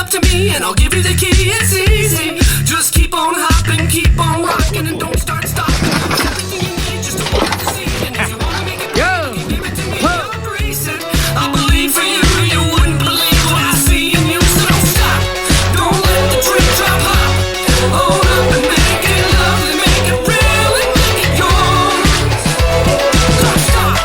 up to me and I'll give you the key. It's easy. Just keep on hopping, keep on rocking, and don't start stopping. Everything you need, just to want to see. And if you want to make it better, you give it to me. I'll embrace it. I believe for you. You wouldn't believe what I see in you. So don't stop. Don't let the drip drop hop. Hold up and make it lovely, make it real, and make it yours. Don't stop.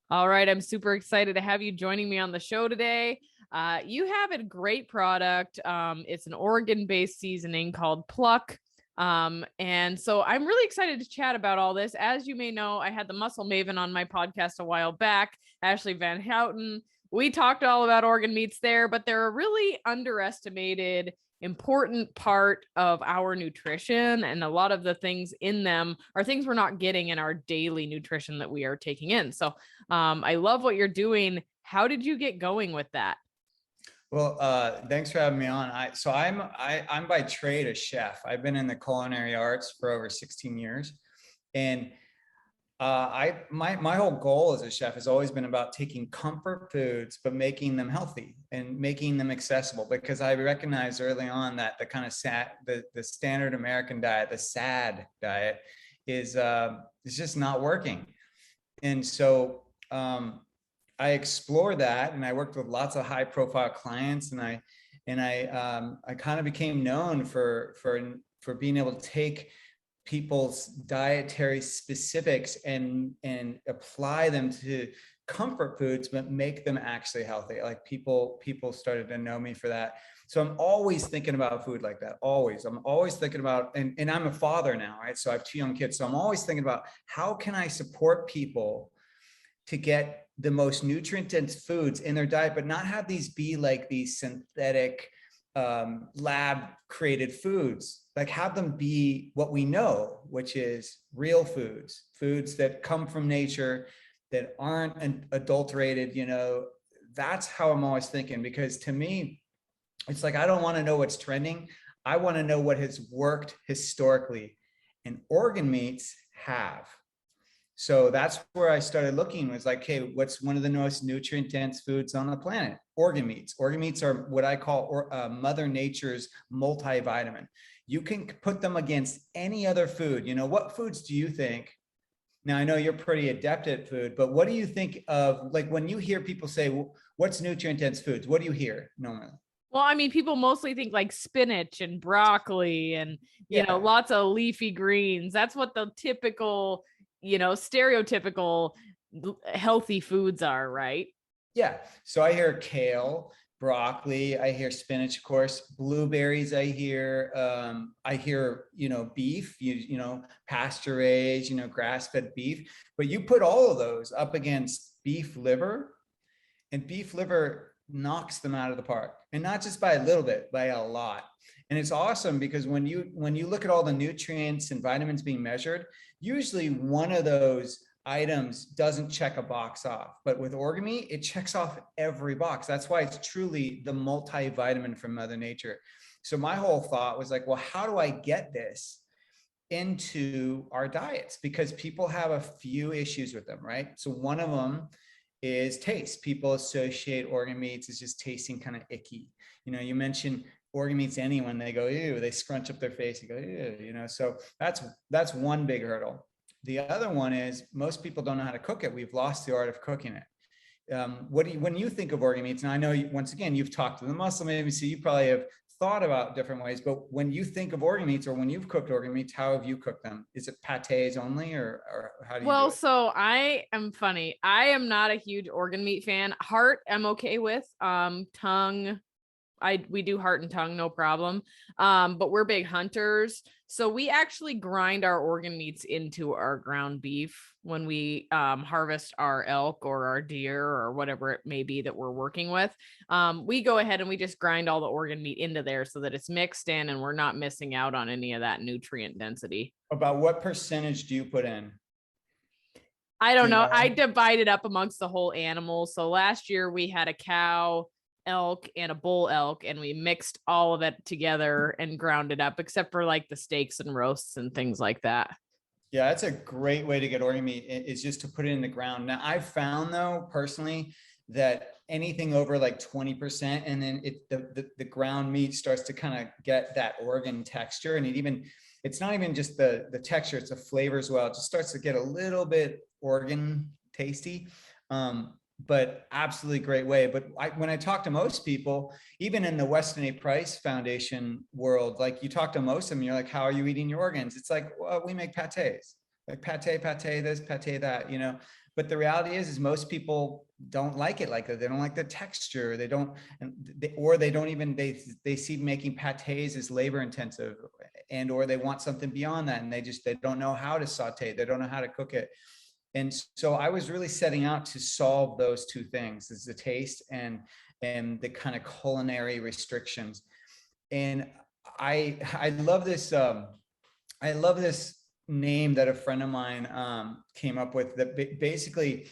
All right, I'm super excited to have you joining me on the show today. You have a great product. It's an Oregon-based seasoning called Pluck. And so I'm really excited to chat about all this. As you may know, I had the Muscle Maven on my podcast a while back, Ashley Van Houten. We talked all about organ meats there, but they're a really underestimated important part of our nutrition, and a lot of the things in them are things we're not getting in our daily nutrition that we are taking in. So I love what you're doing. How did you get going with that? Well, thanks for having me on. I'm by trade a chef. I've been in the culinary arts for over 16 years, and my whole goal as a chef has always been about taking comfort foods but making them healthy and making them accessible, because I recognized early on that the kind of the standard American diet, the SAD diet, is just not working. And so I explored that, and I worked with lots of high profile clients, and I kind of became known for being able to take people's dietary specifics and apply them to comfort foods, but make them actually healthy. Like people started to know me for that. So I'm always thinking about food like that. I'm always thinking about, and I'm a father now, right? So I have 2 young kids. So I'm always thinking about, how can I support people to get the most nutrient dense foods in their diet, but not have these be like these synthetic lab created foods, like have them be what we know, which is real foods that come from nature, that aren't adulterated. That's how I'm always thinking, because to me, it's like, I don't want to know what's trending. I want to know what has worked historically, and organ meats have. So that's where I started looking, was like, hey, what's one of the most nutrient dense foods on the planet? Organ meats. Organ meats are what I call Mother Nature's multivitamin. You can put them against any other food. What foods do you think? Now, I know you're pretty adept at food, but what do you think of, like, when you hear people say, well, what's nutrient dense foods? What do you hear normally? Well, I mean, people mostly think like spinach and broccoli and, you know, lots of leafy greens. That's what the typical, stereotypical healthy foods are, right? Yeah. So I hear kale, broccoli, I hear spinach, of course, blueberries. I hear, beef, pasture raised, grass-fed beef, but you put all of those up against beef liver, and beef liver knocks them out of the park, and not just by a little bit, by a lot. And it's awesome, because when you look at all the nutrients and vitamins being measured, usually one of those items doesn't check a box off, but with organ meat, it checks off every box. That's why it's truly the multivitamin from Mother Nature. So my whole thought was like, well, how do I get this into our diets? Because people have a few issues with them, right? So one of them is taste. People associate organ meats as just tasting kind of icky. You mention organ meats to anyone, they go, ew, they scrunch up their face and go, ew, so that's one big hurdle. The other one is, most people don't know how to cook it. We've lost the art of cooking it. When you think of organ meats, and I know once again, you've talked to the Muscle Maven, so you probably have thought about different ways, but when you think of organ meats, or when you've cooked organ meats, how have you cooked them? Is it pâtés only, or how do you do it? So I am funny. I am not a huge organ meat fan. Heart, I'm okay with. Tongue, we do heart and tongue, no problem. But we're big hunters. So we actually grind our organ meats into our ground beef when we harvest our elk or our deer or whatever it may be that we're working with. We go ahead and we just grind all the organ meat into there so that it's mixed in and we're not missing out on any of that nutrient density. About what percentage do you put in? I don't Do you know. know? I divided up amongst the whole animal. So last year we had a cow, elk, and a bull elk, and we mixed all of it together and ground it up, except for like the steaks and roasts and things like that. Yeah, that's a great way to get organ meat is just to put it in the ground. Now, I've found though, personally, that anything over like 20%, and then the ground meat starts to kind of get that organ texture. And it's not even just the texture, it's the flavor as well. It just starts to get a little bit organ tasty. But absolutely great way. But when I talk to most people, even in the Weston A. Price Foundation world, like you talk to most of them, you're like, how are you eating your organs? It's like, well, we make pates, like pate this, pate that, you know. But the reality is most people don't like it like that. They don't like the texture. They don't, they see making pates as labor intensive, and or they want something beyond that, and they don't know how to saute. They don't know how to cook it. And so I was really setting out to solve those two things: is the taste and the kind of culinary restrictions. And I love this name that a friend of mine came up with, that basically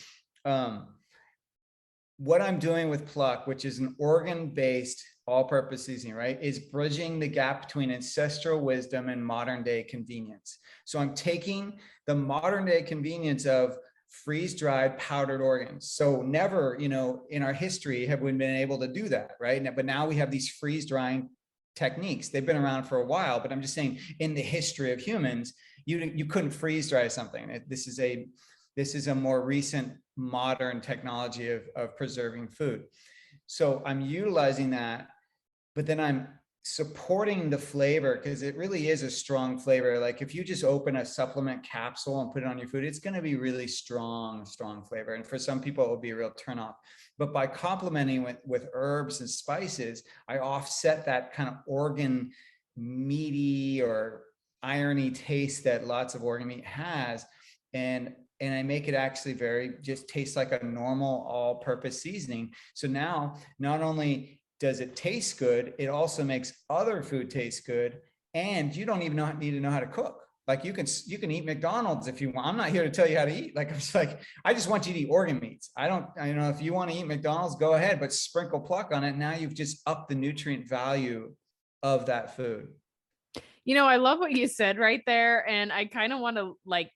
what I'm doing with Pluck, which is an organ-based all-purpose seasoning, right, is bridging the gap between ancestral wisdom and modern day convenience. So I'm taking the modern day convenience of freeze-dried powdered organs. So never, you know, in our history have we been able to do that, right? But now we have these freeze-drying techniques. They've been around for a while, but I'm just saying, in the history of humans, you couldn't freeze dry something. This is a more recent modern technology of preserving food. So I'm utilizing that, but then I'm supporting the flavor, because it really is a strong flavor. Like if you just open a supplement capsule and put it on your food, it's going to be really strong flavor. And for some people, it will be a real turnoff. But by complementing with herbs and spices, I offset that kind of organ meaty or irony taste that lots of organ meat has. And I make it actually just taste like a normal all-purpose seasoning. So now, not only does it taste good, it also makes other food taste good. And you don't even need to know how to cook. Like you can eat McDonald's if you want. I'm not here to tell you how to eat. Like, I just want you to eat organ meats. I know, if you want to eat McDonald's, go ahead, but sprinkle Pluck on it. Now you've just upped the nutrient value of that food. You know, I love what you said right there. And I kind of want to like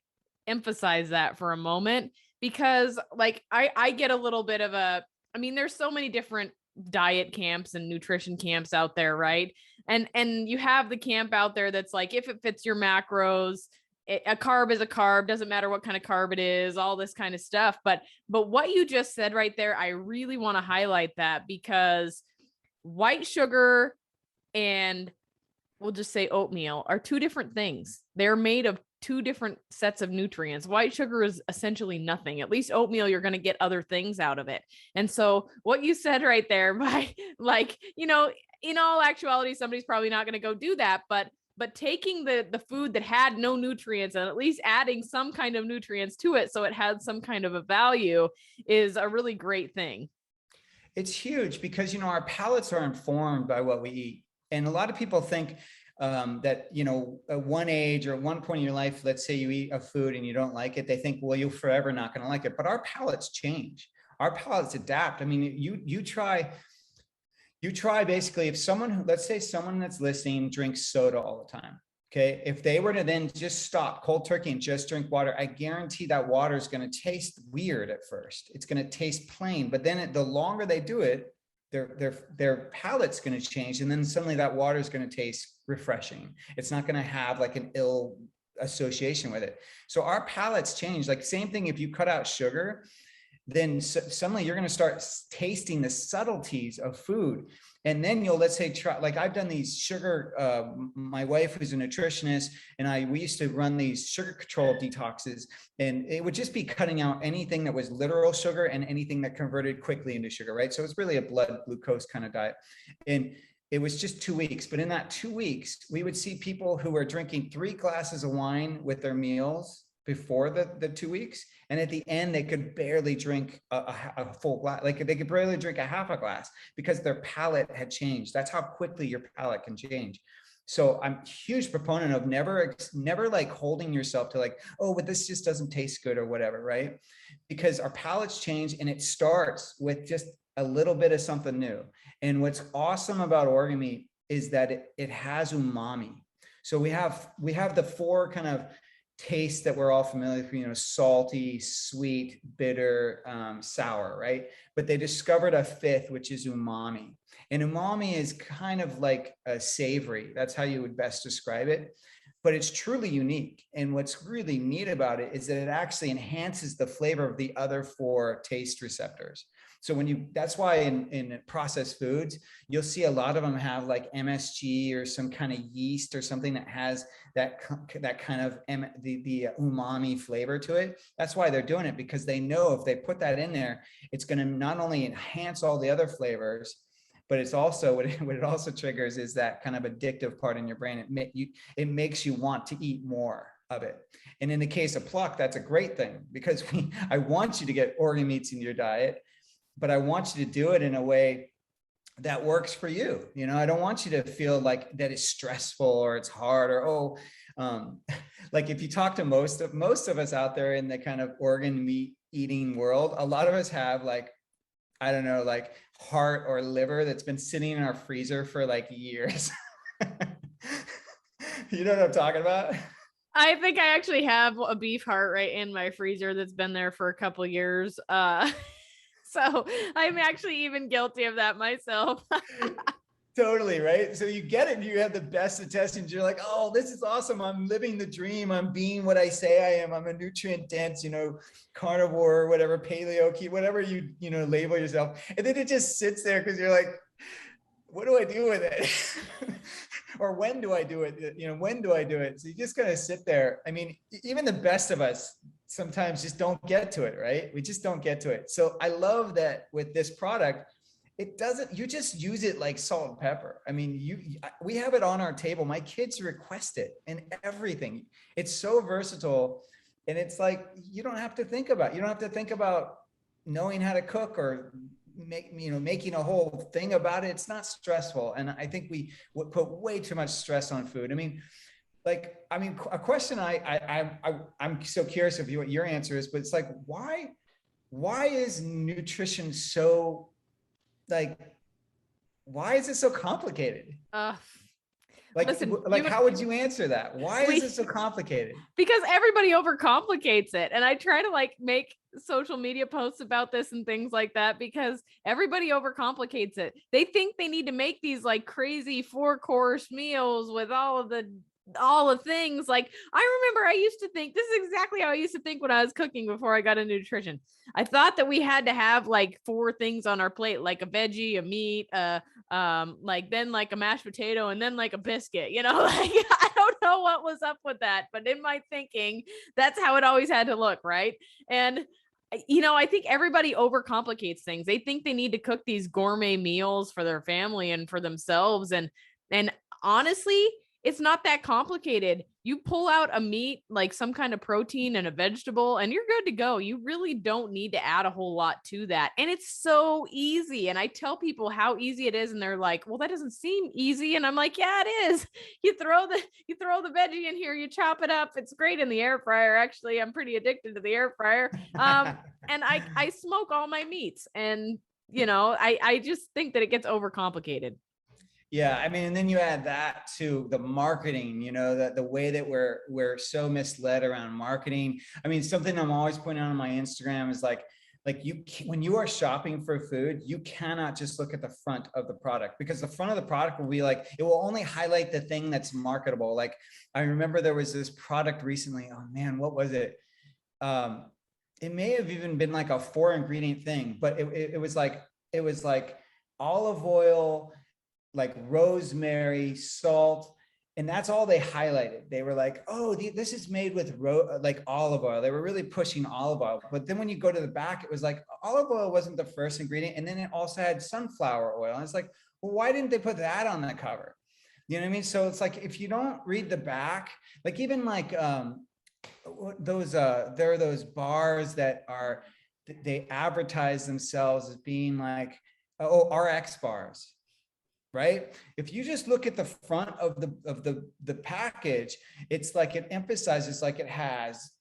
emphasize that for a moment, because like I get a little bit of there's so many different diet camps and nutrition camps out there, right? And you have the camp out there that's like, if it fits your macros, a carb is a carb, doesn't matter what kind of carb it is, all this kind of stuff. But what you just said right there, I really want to highlight that, because white sugar and we'll just say oatmeal are two different things. They're made of two different sets of nutrients. White sugar is essentially nothing. At least oatmeal, you're going to get other things out of it. And so what you said right there, by like, you know, in all actuality, somebody's probably not going to go do that, but taking the food that had no nutrients and at least adding some kind of nutrients to it so it had some kind of a value is a really great thing. It's huge, because, you know, our palates are informed by what we eat. And a lot of people think that, you know, at one age or at one point in your life, let's say you eat a food and you don't like it, they think, well, you're forever not going to like it. But our palates change. Our palates adapt. I mean, you try basically, if let's say someone that's listening drinks soda all the time. Okay. If they were to then just stop cold turkey and just drink water, I guarantee that water is going to taste weird at first. It's going to taste plain, but then the longer they do it, their palate's going to change, and then suddenly that water is going to taste refreshing. It's not going to have like an ill association with it. So our palates change. Like same thing, if you cut out sugar, then suddenly you're going to start tasting the subtleties of food. And then let's say, try, like I've done these sugar, my wife who's a nutritionist and we used to run these sugar control detoxes, and it would just be cutting out anything that was literal sugar and anything that converted quickly into sugar, right? So it's really a blood glucose kind of diet. And it was just 2 weeks, but in that 2 weeks, we would see people who were drinking 3 glasses of wine with their meals before the 2 weeks. And at the end, they could barely drink a full glass. Like they could barely drink a half a glass because their palate had changed. That's how quickly your palate can change. So I'm a huge proponent of never like holding yourself to like, oh, but this just doesn't taste good or whatever, right? Because our palates change, and it starts with just a little bit of something new. And what's awesome about organ meat is that it has umami. So we have the four kind of tastes that we're all familiar with, you know, salty, sweet, bitter, sour, right? But they discovered a fifth, which is umami. And umami is kind of like a savory. That's how you would best describe it. But it's truly unique. And what's really neat about it is that it actually enhances the flavor of the other four taste receptors. So that's why in processed foods, you'll see a lot of them have like MSG or some kind of yeast or something that has that kind of the umami flavor to it. That's why they're doing it, because they know if they put that in there, it's going to not only enhance all the other flavors, but it's also what it also triggers is that kind of addictive part in your brain. It makes you want to eat more of it. And in the case of Pluck, that's a great thing, because I want you to get organ meats in your diet, but I want you to do it in a way that works for you. You know, I don't want you to feel like that it's stressful or it's hard or, like if you talk to most of us out there in the kind of organ meat eating world, a lot of us have like, I don't know, like heart or liver that's been sitting in our freezer for like years. You know what I'm talking about? I think I actually have a beef heart right in my freezer that's been there for a couple years. So I'm actually even guilty of that myself. Totally, right? So you get it and you have the best intestines. You're like, oh, this is awesome. I'm living the dream. I'm being what I say I am. I'm a nutrient dense, you know, carnivore, whatever, paleo, keto, whatever you label yourself. And then it just sits there because you're like, what do I do with it? Or when do I do it? You know, when do I do it? So you just gotta sit there. I mean, even the best of us sometimes just don't get to it, right? We just don't get to it. So I love that with this product, you just use it like salt and pepper. I mean, we have it on our table. My kids request it and everything. It's so versatile. And it's like, you don't have to think about knowing how to cook or making a whole thing about it. It's not stressful. And I think we would put way too much stress on food. I mean, a question I'm so curious of what your answer is, but it's like, why is nutrition so why is it so complicated? Listen, how would you answer that? Why is it so complicated? Because everybody overcomplicates it. And I try to like make social media posts about this and things like that, because everybody overcomplicates it. They think they need to make these like crazy 4-course meals with all the things. Like, I remember I used to think, this is exactly how I used to think when I was cooking before I got into nutrition. I thought that we had to have like 4 things on our plate, like a veggie, a meat, like then like a mashed potato, and then like a biscuit, you know, like I don't know what was up with that, but in my thinking, that's how it always had to look, right? And you know, I think everybody overcomplicates things. They think they need to cook these gourmet meals for their family and for themselves, and honestly, it's not that complicated. You pull out a meat, like some kind of protein and a vegetable, and you're good to go. You really don't need to add a whole lot to that. And it's so easy. And I tell people how easy it is, and they're like, well, that doesn't seem easy. And I'm like, yeah, it is. You throw the veggie in here, you chop it up. It's great in the air fryer. Actually, I'm pretty addicted to the air fryer. And I smoke all my meats. And, you know, I just think that it gets overcomplicated. Yeah, I mean, and then you add that to the marketing, you know, that the way that we're so misled around marketing. I mean, something I'm always pointing out on my Instagram is like when you are shopping for food, you cannot just look at the front of the product, because the front of the product will be like, it will only highlight the thing that's marketable. Like I remember there was this product recently. Oh man, what was it? It may have even been like a 4-ingredient thing, but it was like olive oil, like rosemary, salt, and that's all they highlighted. They were like, oh, this is made with like olive oil. They were really pushing olive oil. But then when you go to the back, it was like olive oil wasn't the first ingredient, and then it also had sunflower oil. And it's like, well, why didn't they put that on the cover? You know what I mean? So it's like, if you don't read the back, like even like those there are those bars that they advertise themselves as being like, RX bars. right? If you just look at the front of the package, it's like it emphasizes like it has,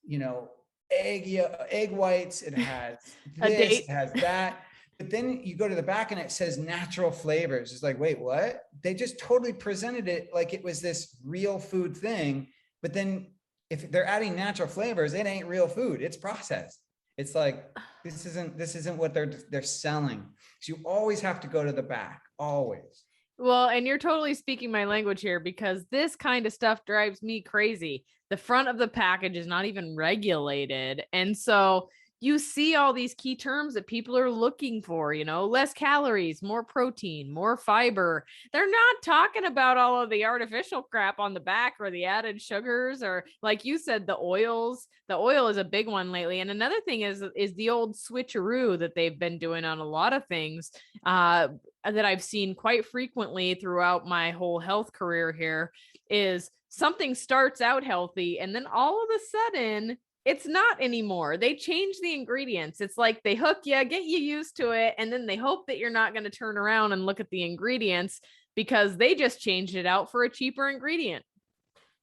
egg whites, it has A this, date. it has that. But then you go to the back and it says natural flavors. It's like, wait, what? They just totally presented it like it was this real food thing. But then if they're adding natural flavors, it ain't real food. It's processed. It's like, this isn't what they're selling. So you always have to go to the back, always. Well, and you're totally speaking my language here, because this kind of stuff drives me crazy. The front of the package is not even regulated. And so you see all these key terms that people are looking for, less calories, more protein, more fiber. They're not talking about all of the artificial crap on the back or the added sugars, or like you said, the oils. The oil is a big one lately. And another thing is the old switcheroo that they've been doing on a lot of things. That I've seen quite frequently throughout my whole health career here is something starts out healthy and then all of a sudden it's not anymore. They change the ingredients. It's like they hook you, get you used to it, and then they hope that you're not going to turn around and look at the ingredients because they just changed it out for a cheaper ingredient.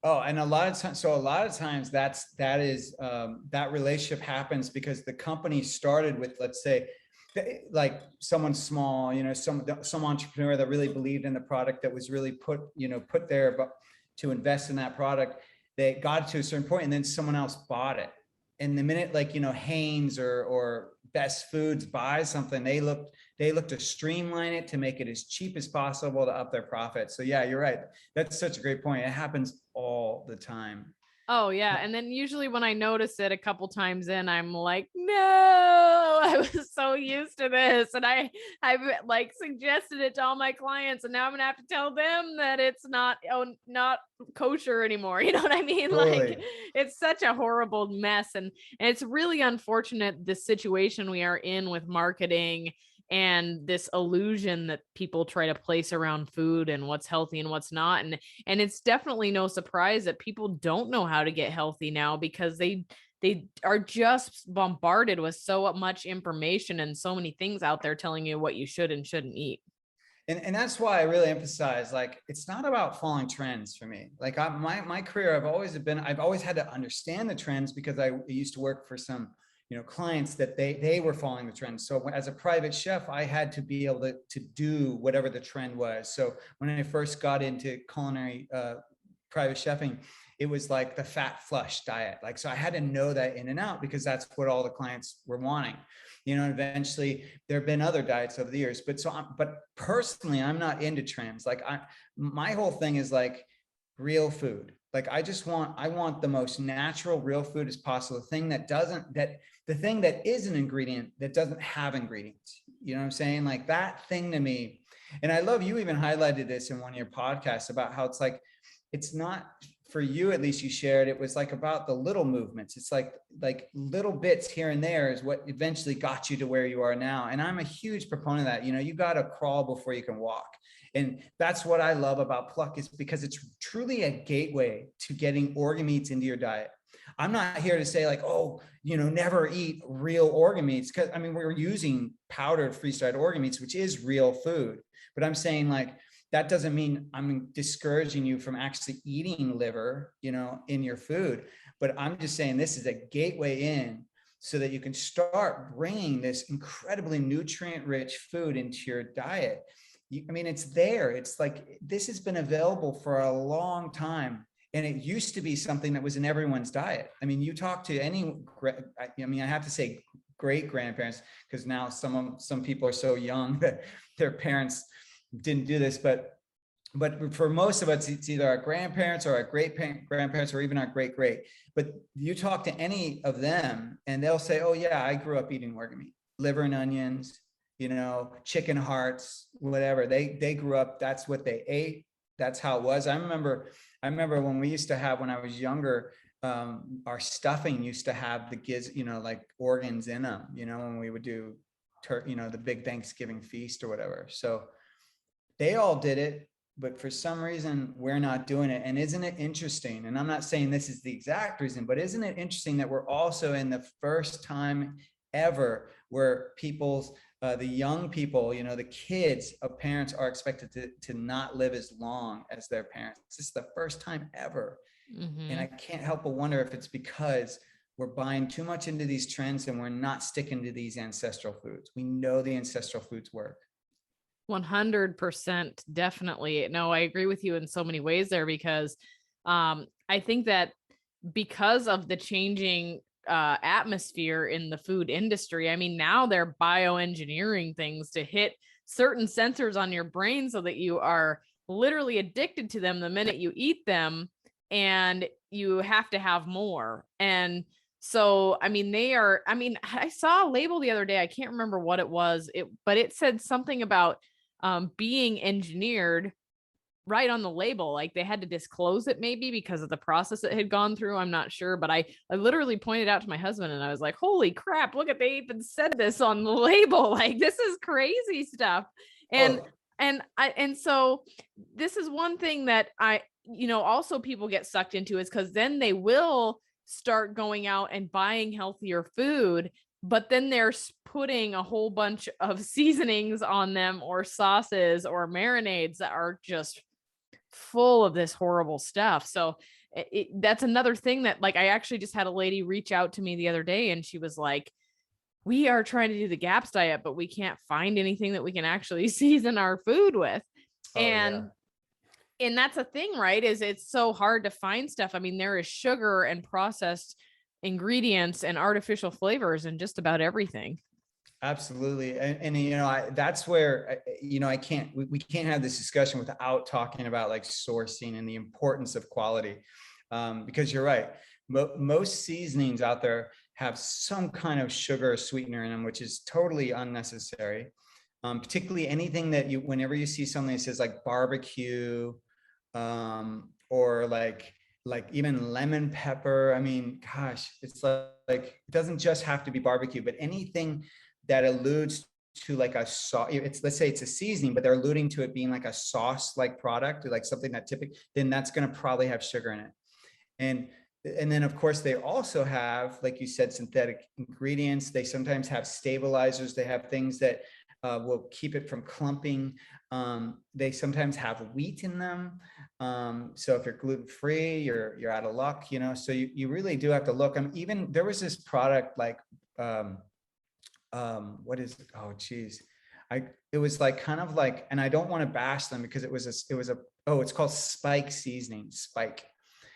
Oh, and a lot of times that relationship happens because the company started with, let's say, like someone small, some entrepreneur that really believed in the product, that was really put there to invest in that product. They got to a certain point and then someone else bought it. And the minute Hanes or Best Foods buys something, they look to streamline it to make it as cheap as possible to up their profit. So yeah, you're right. That's such a great point. It happens all the time. Oh yeah. And then usually when I notice it a couple times in, I'm like, no, I was so used to this. And I've like suggested it to all my clients, and now I'm gonna have to tell them that it's not kosher anymore. You know what I mean? Totally. Like, it's such a horrible mess. And it's really unfortunate, the situation we are in with marketing and this illusion that people try to place around food and what's healthy and what's not. And it's definitely no surprise that people don't know how to get healthy now, because they are just bombarded with so much information and so many things out there telling you what you should and shouldn't eat. And that's why I really emphasize, like, it's not about following trends for me. Like my career, I've always had to understand the trends, because I used to work for some clients that they were following the trends. So as a private chef, I had to be able to do whatever the trend was. So when I first got into culinary private chefing, it was like the fat flush diet. Like, so I had to know that in and out, because that's what all the clients were wanting. Eventually there have been other diets over the years, but personally, I'm not into trends. Like my whole thing is like real food. Like I want the most natural, real food as possible. The thing that is an ingredient that doesn't have ingredients. You know what I'm saying? Like that thing to me. And I love, you even highlighted this in one of your podcasts about how it's like, it's not, for you at least, you shared, it was like about the little movements. It's like little bits here and there is what eventually got you to where you are now. And I'm a huge proponent of that. You got to crawl before you can walk. And that's what I love about Pluck, is because it's truly a gateway to getting organ meats into your diet. I'm not here to say like, oh, never eat real organ meats, because we're using powdered freeze-dried organ meats, which is real food. But I'm saying, like, that doesn't mean I'm discouraging you from actually eating liver, in your food. But I'm just saying this is a gateway in, so that you can start bringing this incredibly nutrient-rich food into your diet. It's there. It's like, this has been available for a long time. And it used to be something that was in everyone's diet. You talk to I have to say great grandparents, because now some people are so young that their parents didn't do this, but for most of us, it's either our grandparents or our great grandparents, or even our great. But you talk to any of them and they'll say, oh yeah, I grew up eating organ meat, liver and onions, chicken hearts, whatever. They grew up, that's what they ate. That's how it was. I remember when we used to have, when I was younger, our stuffing used to have like organs in them, when we would do, the big Thanksgiving feast or whatever. So they all did it, but for some reason we're not doing it. And isn't it interesting? And I'm not saying this is the exact reason, but isn't it interesting that we're also in the first time ever where people's the young people, the kids of parents are expected to not live as long as their parents. This is the first time ever. And I can't help but wonder if it's because we're buying too much into these trends and we're not sticking to these ancestral foods. We know the ancestral foods work. 100%, definitely. No, I agree with you in so many ways there, because I think that because of the changing atmosphere in the food industry, I mean, now they're bioengineering things to hit certain sensors on your brain so that you are literally addicted to them the minute you eat them, and you have to have more. And so, I mean, I saw a label the other day. I can't remember what it was, but it said something about being engineered right on the label. Like they had to disclose it maybe because of the process it had gone through. I'm not sure, but I literally pointed out to my husband and I was like, holy crap, look at, they even said this on the label. Like this is crazy stuff. And, and so this is one thing that also people get sucked into, is because then they will start going out and buying healthier food, but then they're putting a whole bunch of seasonings on them, or sauces or marinades that are just full of this horrible stuff. So that's another thing that, like, I actually just had a lady reach out to me the other day and she was like, we are trying to do the GAPS diet, but we can't find anything that we can actually season our food with. And that's a thing, right? Is it's so hard to find stuff. I mean, there is sugar and processed ingredients and artificial flavors in just about everything. Absolutely. And that's where, we can't have this discussion without talking about like sourcing and the importance of quality. Because you're right. Most seasonings out there have some kind of sugar or sweetener in them, which is totally unnecessary. Particularly anything that whenever you see something that says like barbecue, or like even lemon pepper. I mean, gosh, it's like it doesn't just have to be barbecue, but anything that alludes to like a sauce, let's say it's a seasoning, but they're alluding to it being like a sauce like product, or like something that then that's going to probably have sugar in it. And then of course they also have, like you said, synthetic ingredients. They sometimes have stabilizers. They have things that will keep it from clumping. They sometimes have wheat in them. So if you're gluten-free, you're out of luck, so you really do have to look. Even there was this product like, what is it? Oh, geez. It was like kind of like, and I don't want to bash them because it's called Spike seasoning, Spike.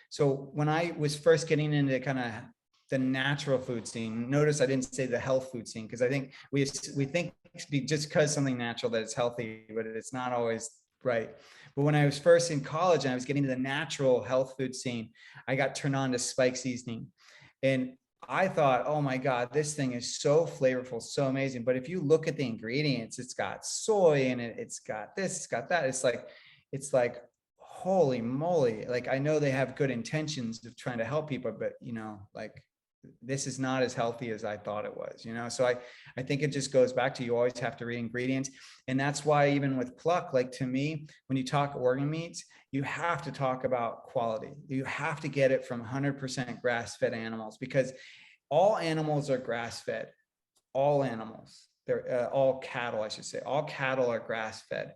So when I was first getting into kind of the natural food scene, notice I didn't say the health food scene, because I think we think just because something natural that it's healthy, but it's not always right. But when I was first in college and I was getting to the natural health food scene, I got turned on to Spike seasoning. And I thought, oh my God, this thing is so flavorful, so amazing. But if you look at the ingredients, it's got soy in it, it's got this, it's got that. It's like, holy moly. Like, I know they have good intentions of trying to help people, but like, this is not as healthy as I thought it was, So I think it just goes back to, you always have to read ingredients. And that's why even with Pluck, like to me, when you talk organ meats, you have to talk about quality. You have to get it from 100% grass-fed animals, because all animals are grass-fed. All animals, they're all cattle, I should say. All cattle are grass-fed.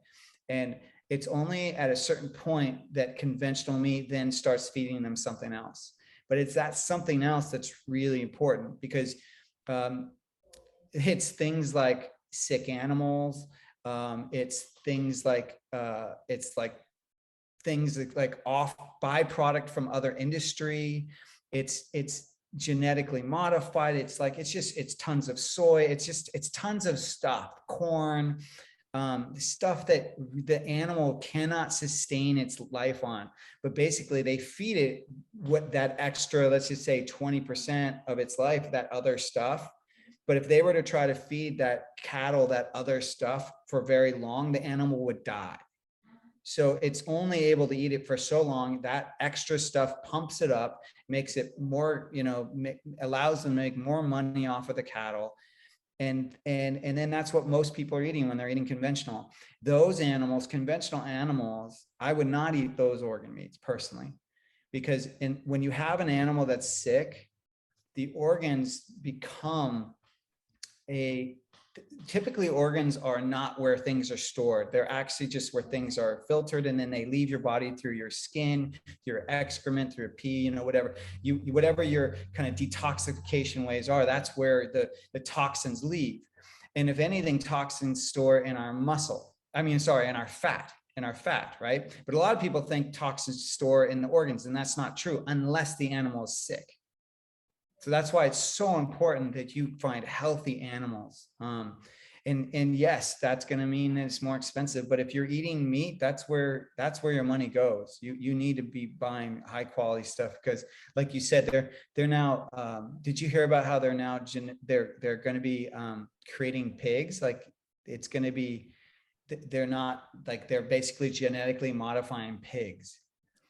And it's only at a certain point that conventional meat then starts feeding them something else. But it's that something else that's really important, because it's things like sick animals. It's things like things like off byproduct from other industry. It's genetically modified. It's tons of soy. It's tons of stuff, corn. Stuff that the animal cannot sustain its life on, but basically they feed it what that extra, let's just say 20% of its life, that other stuff. But if they were to try to feed that cattle that other stuff for very long, the animal would die. So it's only able to eat it for so long. That extra stuff pumps it up, makes it more, allows them to make more money off of the cattle. And then that's what most people are eating when they're eating conventional. Those animals, conventional animals, I would not eat those organ meats personally, because when you have an animal that's sick, the organs become a typically organs are not where things are stored. They're actually just where things are filtered, and then they leave your body through your skin, your excrement, through your pee, you know, whatever your kind of detoxification ways are, that's where the toxins leave. And if anything, toxins store in our in our fat, right? But a lot of people think toxins store in the organs, and that's not true unless the animal is sick. So that's why it's so important that you find healthy animals. And yes, that's going to mean that it's more expensive. But if you're eating meat, that's where your money goes. You need to be buying high quality stuff, because, like you said, they're now. Did you hear about how they're now they're going to be creating pigs? Like, it's going to be, they're basically genetically modifying pigs.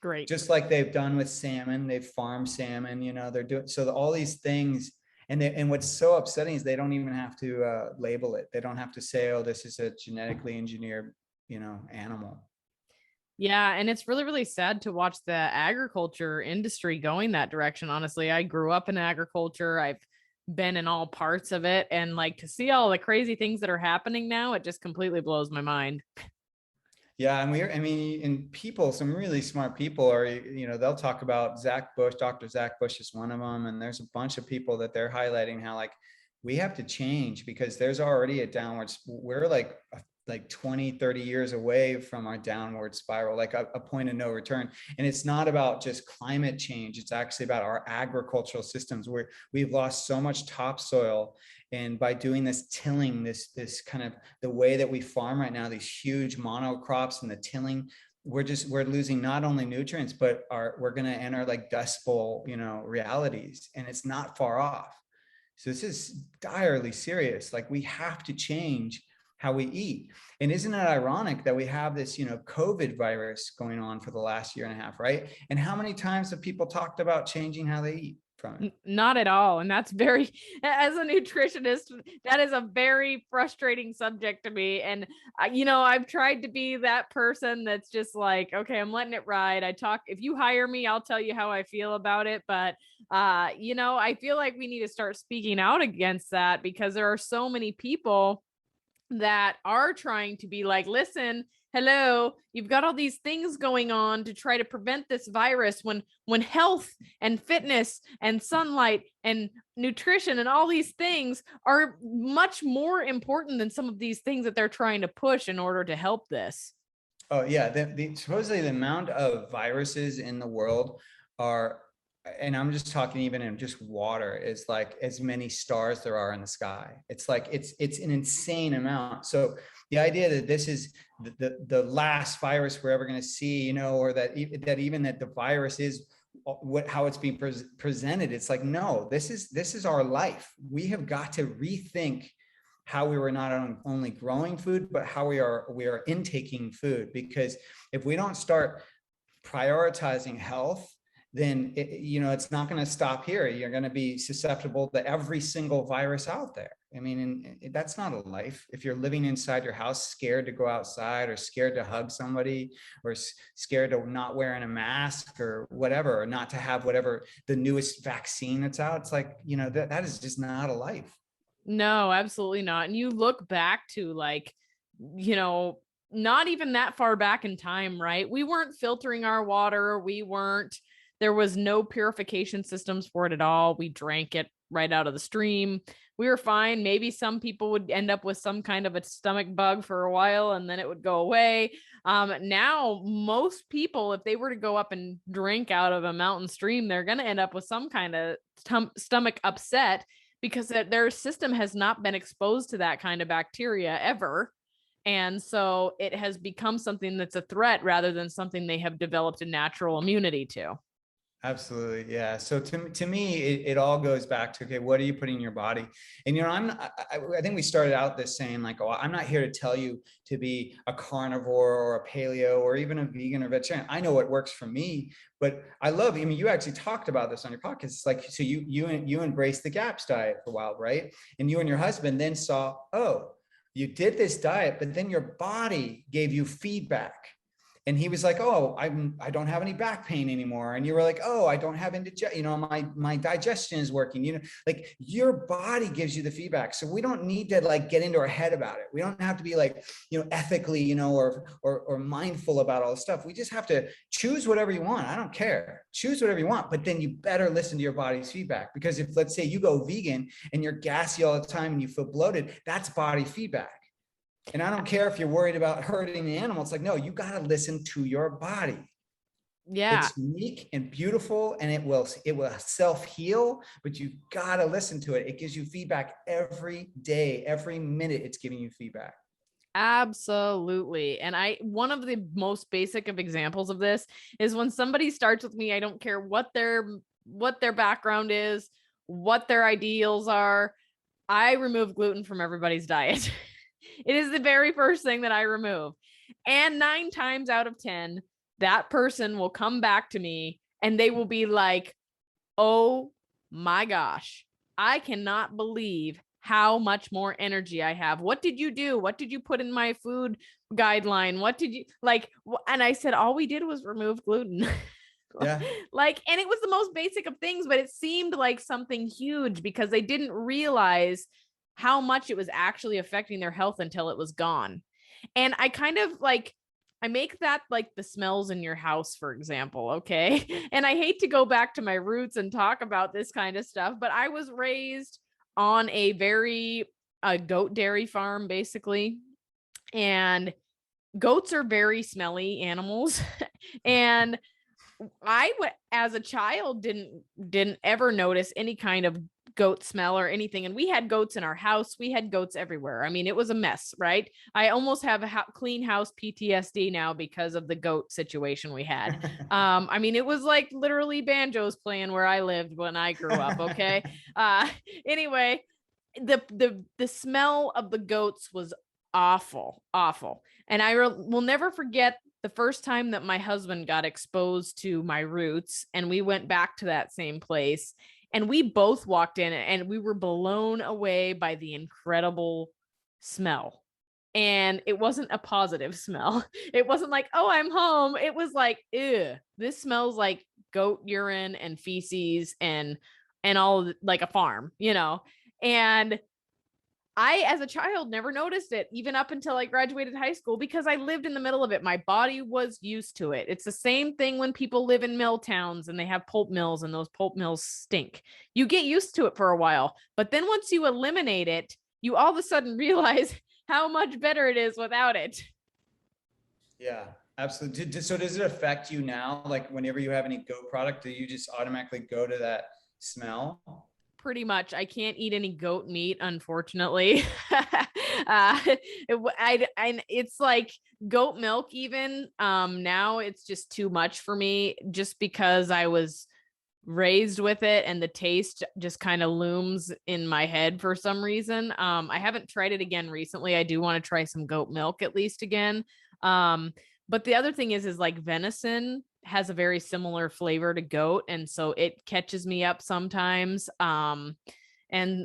Great. Just like they've done with salmon. They've farmed salmon, they're doing, so all these things. And what's so upsetting is they don't even have to label it. They don't have to say, oh, this is a genetically engineered, animal. Yeah. And it's really, really sad to watch the agriculture industry going that direction. Honestly, I grew up in agriculture. I've been in all parts of it. And like, to see all the crazy things that are happening now, it just completely blows my mind. Yeah, and people, some really smart people are, they'll talk about Dr. Zach Bush is one of them. And there's a bunch of people that they're highlighting how, like, we have to change, because there's already a we're like 20, 30 years away from our downward spiral, like a point of no return. And it's not about just climate change. It's actually about our agricultural systems, where we've lost so much topsoil. And by doing this tilling, this kind of the way that we farm right now, these huge monocrops and the tilling, we're losing not only nutrients, but we're going to enter like Dust Bowl, realities. And it's not far off. So this is direly serious. Like, we have to change how we eat. And isn't it ironic that we have this, COVID virus going on for the last year and a half, right? And how many times have people talked about changing how they eat from it? Not at all. And that's as a nutritionist, that is a very frustrating subject to me. And, I've tried to be that person that's just like, okay, I'm letting it ride. If you hire me, I'll tell you how I feel about it. But, I feel like we need to start speaking out against that, because there are so many people that are trying to be like, listen, hello, you've got all these things going on to try to prevent this virus, when health and fitness and sunlight and nutrition and all these things are much more important than some of these things that they're trying to push in order to help this. Oh yeah, supposedly the amount of viruses in the world are, and I'm just talking even in just water, is like as many stars there are in the sky. It's like, it's an insane amount. So the idea that this is the last virus we're ever going to see, or that even that the virus is how it's being presented, it's like, no, this is our life. We have got to rethink how we were not only growing food, but how we are intaking food. Because if we don't start prioritizing health, then it's not going to stop here. You're going to be susceptible to every single virus out there. I mean, and that's not a life. If you're living inside your house, scared to go outside, or scared to hug somebody, or scared to not wearing a mask or whatever, or not to have whatever the newest vaccine that's out, it's like, that is just not a life. No, absolutely not. And you look back to like, not even that far back in time, right? We weren't filtering our water. There was no purification systems for it at all. We drank it right out of the stream. We were fine. Maybe some people would end up with some kind of a stomach bug for a while, and then it would go away. Now, most people, if they were to go up and drink out of a mountain stream, they're going to end up with some kind of stomach upset, because their system has not been exposed to that kind of bacteria ever. And so it has become something that's a threat rather than something they have developed a natural immunity to. Absolutely. Yeah. So to me, it all goes back to, okay, what are you putting in your body? And, I think we started out this saying like, oh, I'm not here to tell you to be a carnivore or a paleo or even a vegan or vegetarian. I know what works for me, but you actually talked about this on your podcast. It's like, so you embraced the GAPS diet for a while, right? And you and your husband then saw, oh, you did this diet, but then your body gave you feedback. And he was like, oh, I don't have any back pain anymore. And you were like, oh, I don't have my digestion is working, like your body gives you the feedback. So we don't need to like get into our head about it. We don't have to be like, ethically, or mindful about all this stuff. We just have to choose whatever you want. I don't care. Choose whatever you want, but then you better listen to your body's feedback, because if, let's say, you go vegan and you're gassy all the time and you feel bloated, that's body feedback. And I don't care if you're worried about hurting the animal. It's like, no, you got to listen to your body. Yeah. It's unique and beautiful, and it will self-heal, but you got to listen to it. It gives you feedback every day, every minute it's giving you feedback. Absolutely. And one of the most basic of examples of this is when somebody starts with me, I don't care what their background is, what their ideals are, I remove gluten from everybody's diet. It is the very first thing that I remove. And 9 times out of 10, that person will come back to me and they will be like, oh my gosh, I cannot believe how much more energy I have. What did you do? What did you put in my food guideline? What did you like? And I said, all we did was remove gluten. Yeah. And it was the most basic of things, but it seemed like something huge because they didn't realize how much it was actually affecting their health until it was gone. And I kind of like, I make that like the smells in your house, for example. Okay. And I hate to go back to my roots and talk about this kind of stuff, but I was raised on a very goat dairy farm, basically. And goats are very smelly animals. And I, as a child, didn't ever notice any kind of goat smell or anything. And we had goats in our house. We had goats everywhere. I mean, it was a mess, right? I almost have a clean house PTSD now because of the goat situation we had. I mean, it was like literally banjos playing where I lived when I grew up. Okay. Anyway, the smell of the goats was awful. And I will never forget the first time that my husband got exposed to my roots, and we went back to that same place, and we both walked in and we were blown away by the incredible smell. And it wasn't a positive smell. It wasn't like, oh, I'm home. It was like, ew, this smells like goat urine and feces and all, like a farm, and I, as a child, never noticed it, even up until I graduated high school, because I lived in the middle of it. My body was used to it. It's the same thing when people live in mill towns and they have pulp mills and those pulp mills stink. You get used to it for a while, but then once you eliminate it, you all of a sudden realize how much better it is without it. Yeah, absolutely. So does it affect you now? Like whenever you have any goat product, do you just automatically go to that smell? Pretty much. I can't eat any goat meat, unfortunately. It's like goat milk even. Now it's just too much for me, just because I was raised with it and the taste just kind of looms in my head for some reason. I haven't tried it again recently. I do want to try some goat milk at least again. But the other thing is like venison has a very similar flavor to goat, and so it catches me up sometimes. And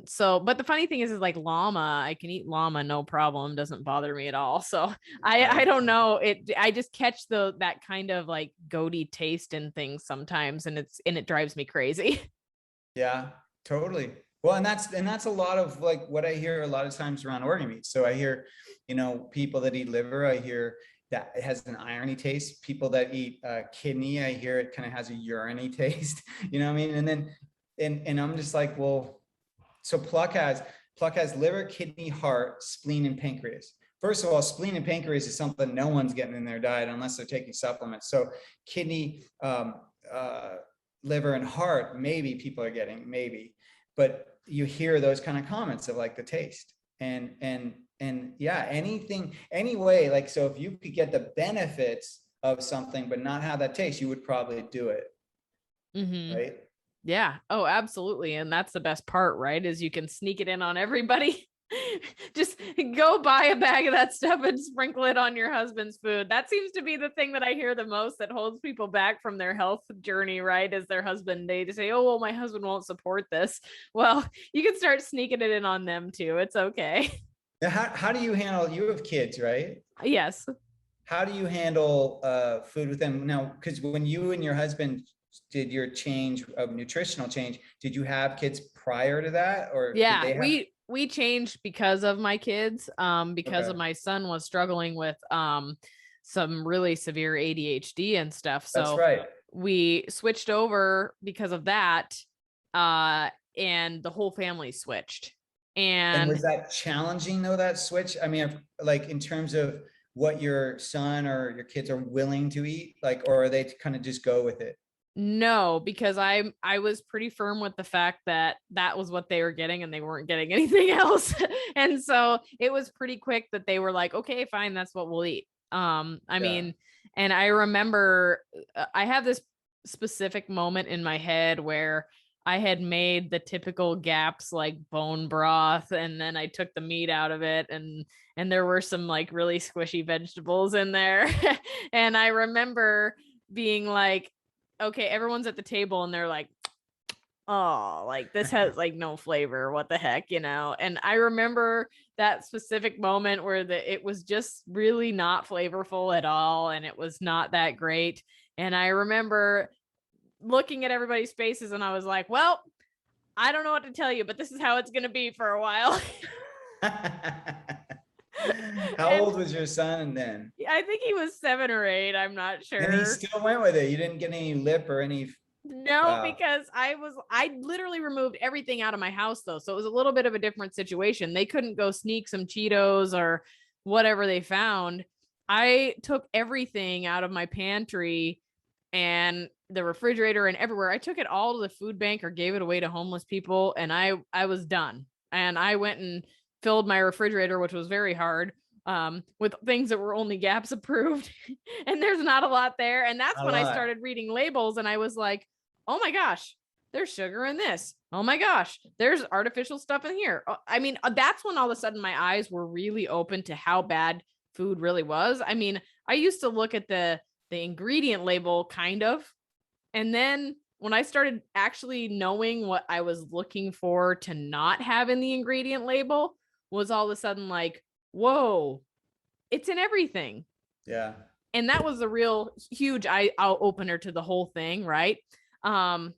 so, but the funny thing is like llama, I can eat llama no problem, doesn't bother me at all. So I don't know, I just catch that kind of like goaty taste in things sometimes, and it drives me crazy. Yeah, totally. Well, and that's a lot of like what I hear a lot of times around organ meat. So I hear, people that eat liver, I hear that it has an irony taste. People that eat kidney, I hear it kind of has a urine-y taste. You know what I mean? And then, and I'm just like, well, so Pluck has liver, kidney, heart, spleen, and pancreas. First of all, spleen and pancreas is something no one's getting in their diet unless they're taking supplements. So kidney, liver, and heart, maybe people are getting, maybe, but you hear those kind of comments of like the taste and yeah, anything, anyway, like, so if you could get the benefits of something, but not have that taste, you would probably do it. Mm-hmm. Right? Yeah. Oh, absolutely. And that's the best part, right? Is you can sneak it in on everybody. Just go buy a bag of that stuff and sprinkle it on your husband's food. That seems to be the thing that I hear the most that holds people back from their health journey, right? Is their husband. They just say, oh, well, my husband won't support this. Well, you can start sneaking it in on them too. It's okay. How do you handle, you have kids, right? Yes. how do you handle food with them now? Because when you and your husband did your change of nutritional change, did you have kids prior to that, or did Yeah, they have? we changed because of my kids, because Okay, of my son was struggling with some really severe ADHD and stuff. that's So right. we switched over because of that, and the whole family switched. And And was that challenging though, that switch? I mean, like in terms of what your son or your kids are willing to eat, like, or are they kind of just go with it? no, because I was pretty firm with the fact that that was what they were getting and they weren't getting anything else. And so it was pretty quick that they were like, okay, fine, that's what we'll eat. I Yeah. mean, and I remember I have this specific moment in my head where I had made the typical gaps like bone broth, and then I took the meat out of it, and there were some like really squishy vegetables in there. And I remember being like, okay, everyone's at the table and they're like, oh, like this has like no flavor. What the heck, you know? And I remember that specific moment where it was just really not flavorful at all. And it was not that great. And I remember looking at everybody's faces and I was like, well, I don't know what to tell you, but this is how it's going to be for a while. How And old was your son then? I think he was 7 or 8. I'm not And he sure. still went with it. You didn't get any lip or any. No, Wow. because I literally removed everything out of my house though. So it was a little bit of a different situation. They couldn't go sneak some Cheetos or whatever they found. I took everything out of my pantry and the refrigerator and everywhere. I took it all to the food bank or gave it away to homeless people, and I was done. And I went and filled my refrigerator, which was very hard, with things that were only GAPS approved. And there's not a lot there. And that's A when I lot. started reading labels and I was like, oh my gosh, there's sugar in this. Oh my gosh, there's artificial stuff in here. I mean, that's when all of a sudden my eyes were really open to how bad food really was. I mean, I used to look at the ingredient label kind of, and then when I started actually knowing what I was looking for to not have in the ingredient label, was all of a sudden like, whoa, it's in everything. Yeah. And that was a real huge eye opener to the whole thing, right? Um,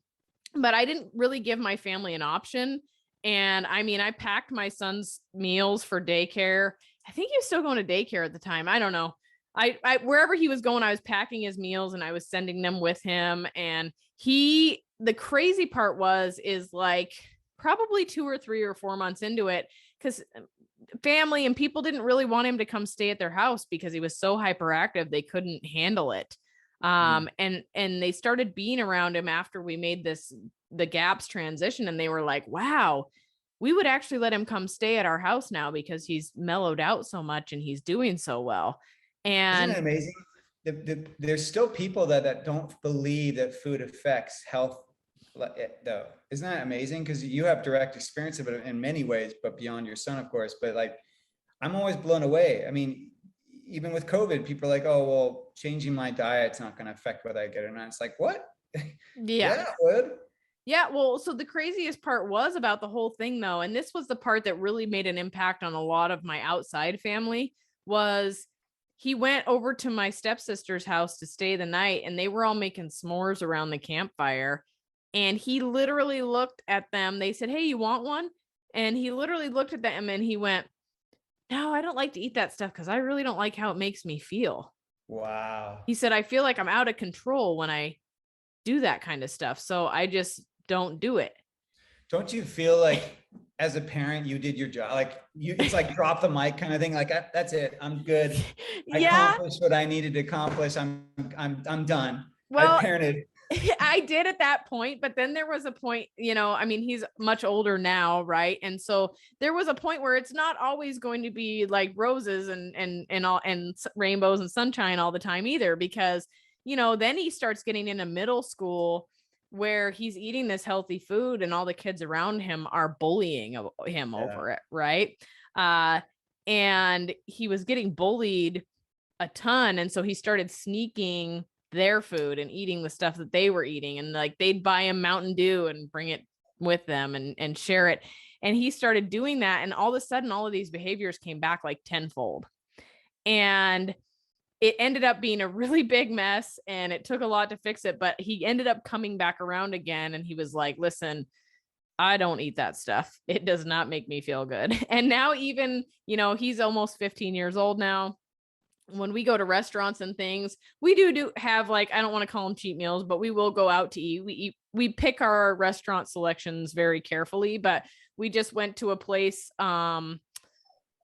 but I didn't really give my family an option. And I mean, I packed my son's meals for daycare. I think he was still going to daycare at the time. I don't know. I wherever he was going, I was packing his meals and I was sending them with him. And the crazy part is like probably 2 or 3 or 4 months into it, because family and people didn't really want him to come stay at their house because he was so hyperactive they couldn't handle it. And they started being around him after we made the GAPS transition, and they were like, wow, we would actually let him come stay at our house now because he's mellowed out so much and he's doing so well. Isn't it And amazing? There's still people that don't believe that food affects health, though. Isn't that amazing? Because you have direct experience of it in many ways, but beyond your son, of course. But like, I'm always blown away. I mean, even with COVID, people are like, oh, well, changing my diet's not going to affect whether I get it or not. It's like, what? yeah. Yeah, it would. Yeah, well, so the craziest part was about the whole thing though, and this was the part that really made an impact on a lot of my outside family, was he went over to my stepsister's house to stay the night and they were all making s'mores around the campfire. And he literally looked at them. They said, hey, you want one? And he literally looked at them and he went, no, I don't like to eat that stuff because I really don't like how it makes me feel. Wow. He said, I feel like I'm out of control when I do that kind of stuff. So I just don't do it. Don't you feel like as a parent, you did your job? Like it's like drop the mic kind of thing. Like, that's it. I'm good. I Yeah. accomplished what I needed to accomplish. I'm done. Well, I parented. I did at that point, but then there was a point, I mean, he's much older now, right? And so there was a point where it's not always going to be like roses and all and rainbows and sunshine all the time either, because then he starts getting into middle school where he's eating this healthy food and all the kids around him are bullying him over it, right? And he was getting bullied a ton, and so he started sneaking their food and eating the stuff that they were eating, and like they'd buy him Mountain Dew and bring it with them and share it. And he started doing that, and all of a sudden all of these behaviors came back like tenfold. And it ended up being a really big mess and it took a lot to fix it, but he ended up coming back around again. And he was like, listen, I don't eat that stuff. It does not make me feel good. And now even, he's almost 15 years old now. When we go to restaurants and things, we do have, like, I don't want to call them cheat meals, but we will go out to eat. We pick our restaurant selections very carefully, but we just went to a place, maybe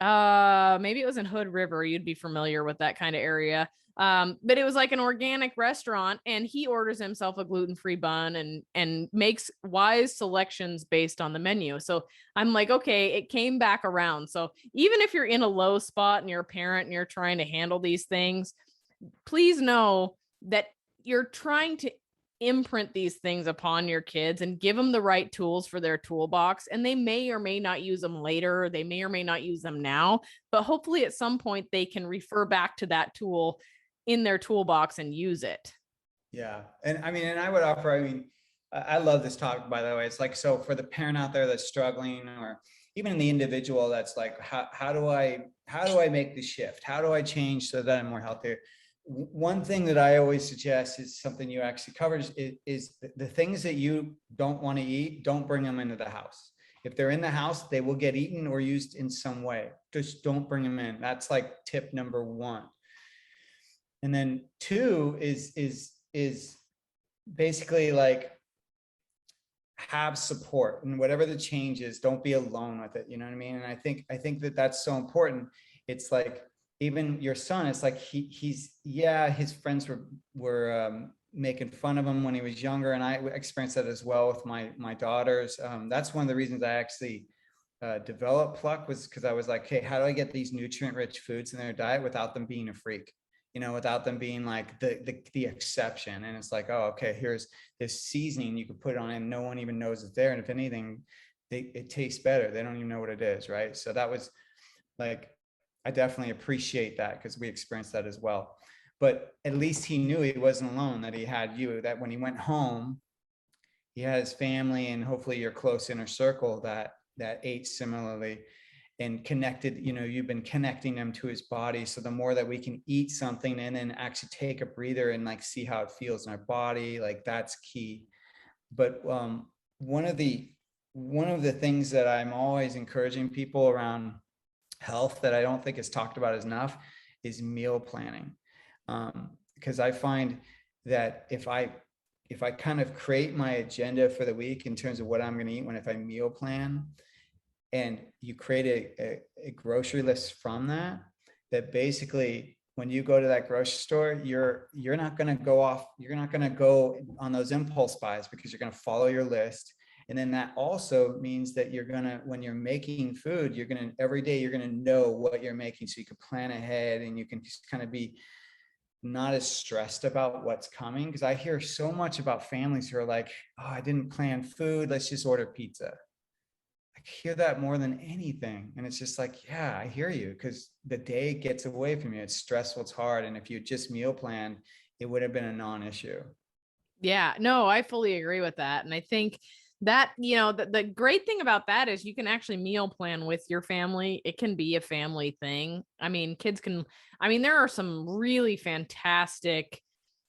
it was in Hood River. You'd be familiar with that kind of area. But it was like an organic restaurant, and he orders himself a gluten-free bun and makes wise selections based on the menu. So I'm like, okay, it came back around. So even if you're in a low spot and you're a parent and you're trying to handle these things, please know that you're trying to imprint these things upon your kids and give them the right tools for their toolbox. And they may or may not use them later. They may or may not use them now, but hopefully at some point they can refer back to that tool in their toolbox and use it. Yeah. And I would offer, I love this topic, by the way. It's like, so for the parent out there that's struggling, or even the individual that's like, how do I make the shift? How do I change so that I'm more healthier? One thing that I always suggest is something you actually covered is the things that you don't want to eat, don't bring them into the house. If they're in the house, they will get eaten or used in some way. Just don't bring them in. That's like tip number one. And then two is basically like, have support, and whatever the change is, don't be alone with it. You know what I mean? And I think that that's so important. It's like, even your son, it's like his friends were making fun of him when he was younger, and I experienced that as well with my daughters. That's one of the reasons I actually developed Pluck, was because I was like, hey, how do I get these nutrient-rich foods in their diet without them being a freak? Without them being like the exception. And it's like, oh, okay, here's this seasoning you could put on, and no one even knows it's there. And if anything, it tastes better. They don't even know what it is, right? So that was like, I definitely appreciate that, because we experienced that as well. But at least he knew he wasn't alone, that he had you, that when he went home, he had his family and hopefully your close inner circle that ate similarly and connected. You've been connecting them to his body. So the more that we can eat something and then actually take a breather and like see how it feels in our body, like that's key. But one of the things that I'm always encouraging people around health that I don't think is talked about enough is meal planning. Because I find that if I kind of create my agenda for the week in terms of what I'm going to eat, if I meal plan, and you create a grocery list from that basically when you go to that grocery store, you're not going to go on those impulse buys, because you're going to follow your list. And then that also means that when you're making food, every day you're going to know what you're making, so you can plan ahead and you can just kind of be not as stressed about what's coming. Because I hear so much about families who are like, oh, I didn't plan food, let's just order pizza. I hear that more than anything. And it's just like, yeah, I hear you, because the day gets away from you. It's stressful, it's hard. And if you just meal planned, it would have been a non-issue. Yeah, no, I fully agree with that. And I think that, the great thing about that is you can actually meal plan with your family. It can be a family thing. There are some really fantastic,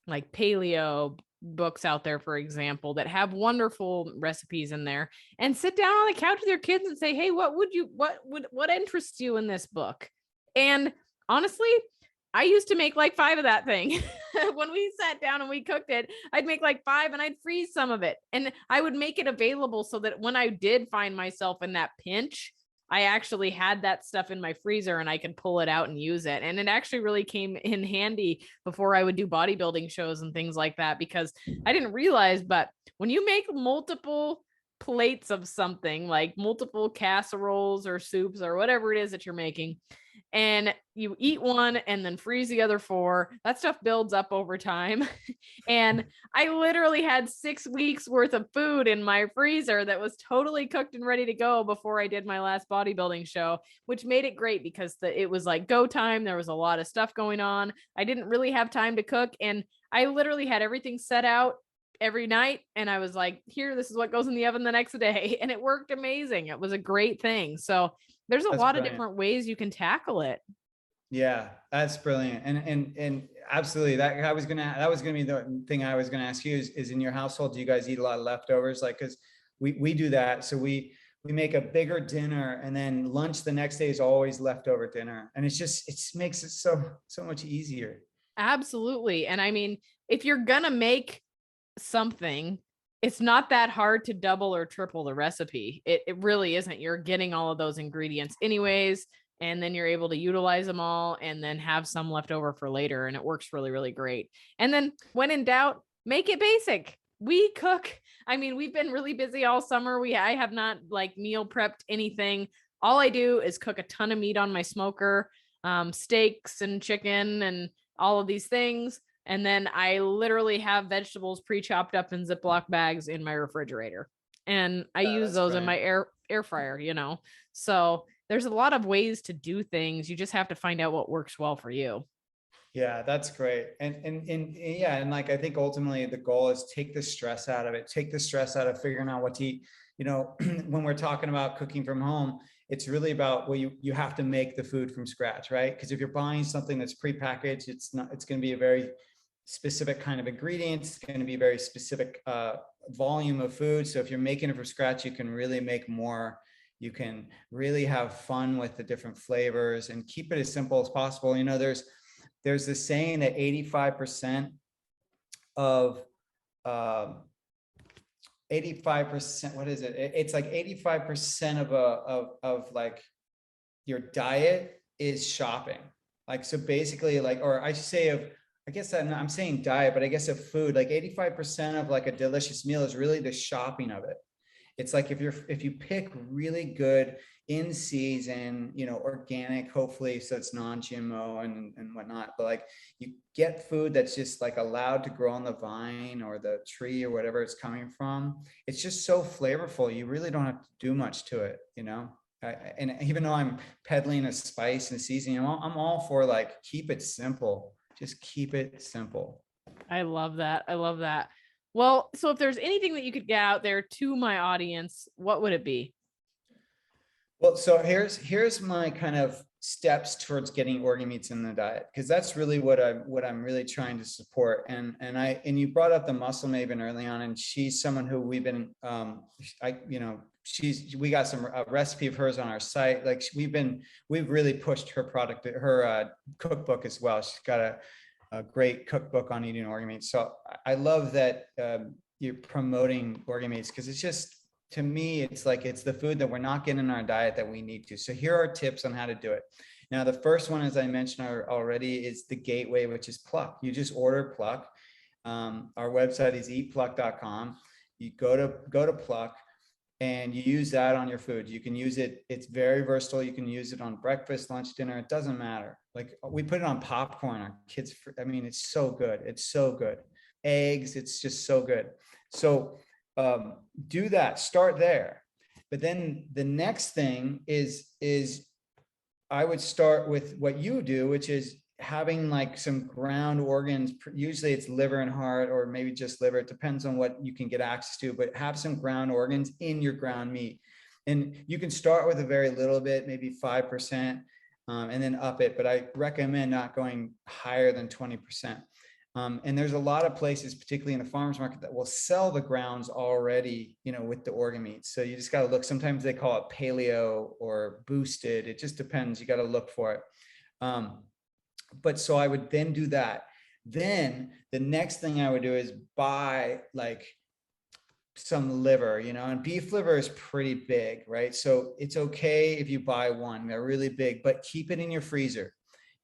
like paleo books out there, for example, that have wonderful recipes in there, and sit down on the couch with your kids and say, hey, what interests you in this book? And honestly, I used to make like 5 of that thing. When we sat down and we cooked it, I'd make like 5 and I'd freeze some of it. And I would make it available so that when I did find myself in that pinch, I actually had that stuff in my freezer and I could pull it out and use it. And it actually really came in handy before I would do bodybuilding shows and things like that, because I didn't realize, but when you make multiple plates of something, like multiple casseroles or soups or whatever it is that you're making, and you eat one and then freeze the other 4, that stuff builds up over time. And I literally had 6 weeks worth of food in my freezer that was totally cooked and ready to go before I did my last bodybuilding show, which made it great because it was like go time. There was a lot of stuff going on. I didn't really have time to cook, and I literally had everything set out every night. And I was like, here, this is what goes in the oven the next day. And it worked amazing. It was a great thing. So there's a lot of different ways you can tackle it. Yeah, that's brilliant. And absolutely that was gonna be the thing I was gonna ask you is in your household, do you guys eat a lot of leftovers? Like, cause we do that. So we make a bigger dinner and then lunch the next day is always leftover dinner. And it makes it so much easier. Absolutely. And I mean, if you're gonna make something, it's not that hard to double or triple the recipe. It really isn't. You're getting all of those ingredients anyways, and then you're able to utilize them all and then have some left over for later. And it works really, really great. And then when in doubt, make it basic. We cook. I mean, we've been really busy all summer. I have not like meal prepped anything. All I do is cook a ton of meat on my smoker, steaks and chicken and all of these things. And then I literally have vegetables pre-chopped up in Ziploc bags in my refrigerator. And I use those in my air fryer, you know. So there's a lot of ways to do things. You just have to find out what works well for you. Yeah, that's great. And yeah, and like I think ultimately the goal is take the stress out of it, take the stress out of figuring out what to eat. You know, when we're talking about cooking from home, it's really about, well, you have to make the food from scratch, right? Because if you're buying something that's prepackaged, it's going to be a very specific kind of ingredients. It's going to be a very specific volume of food. So if you're making it from scratch, you can really make more. You can really have fun with the different flavors and keep it as simple as possible. You know, there's this saying that 85% of 85%, what is it? It's like 85% of like your diet is shopping. Like, so basically like, or I should say I guess I'm saying diet, but I guess of food, like 85% of like a delicious meal is really the shopping of it. It's like if you pick really good in season, you know, organic, hopefully, so it's non-GMO and whatnot, but like you get food that's just like allowed to grow on the vine or the tree or whatever it's coming from. It's just so flavorful. You really don't have to do much to it, you know? And even though I'm peddling a spice and seasoning, I'm all for like, keep it simple. Just keep it simple. I love that. I love that. Well, so if there's anything that you could get out there to my audience, what would it be? Well, so here's my kind of steps towards getting organ meats in the diet, because that's really what I'm really trying to support. And you brought up the muscle maven early on, and she's someone who we've been we got a recipe of hers on our site. Like we've really pushed her product, her cookbook as well. She's got a great cookbook on eating organ meats. So I love that you're promoting organ meats, because it's just, to me, it's like, it's the food that we're not getting in our diet that we need to. So here are tips on how to do it. Now, the first one, as I mentioned already, is the gateway, which is pluck. You just order pluck. Our website is eatpluck.com. You go to pluck and you use that on your food. You can use it. It's very versatile. You can use it on breakfast, lunch, dinner. It doesn't matter. Like, we put it on popcorn. Our kids, I mean, it's so good. It's so good. Eggs, it's just so good. So do that, start there. But then the next thing is I would start with what you do, which is having like some ground organs. Usually it's liver and heart, or maybe just liver. It depends on what you can get access to, but have some ground organs in your ground meat. And you can start with a very little bit, maybe 5%, and then up it. But I recommend not going higher than 20%. And there's a lot of places, particularly in the farmers market, that will sell the grounds already, you know, with the organ meats. So you just got to look. Sometimes they call it paleo or boosted. It just depends. You got to look for it. But so I would then do that. Then the next thing I would do is buy like some liver, you know, and beef liver is pretty big, right? So it's okay if you buy one. They're really big, but keep it in your freezer.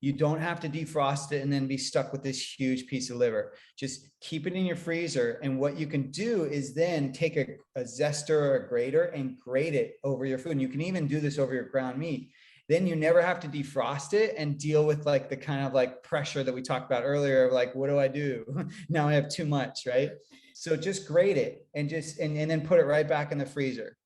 You don't have to defrost it and then be stuck with this huge piece of liver. Just keep it in your freezer. And what you can do is then take a zester or a grater and grate it over your food. And you can even do this over your ground meat. Then you never have to defrost it and deal with like the kind of like pressure that we talked about earlier of like, what do I do? Now I have too much, right? So just grate it and then put it right back in the freezer.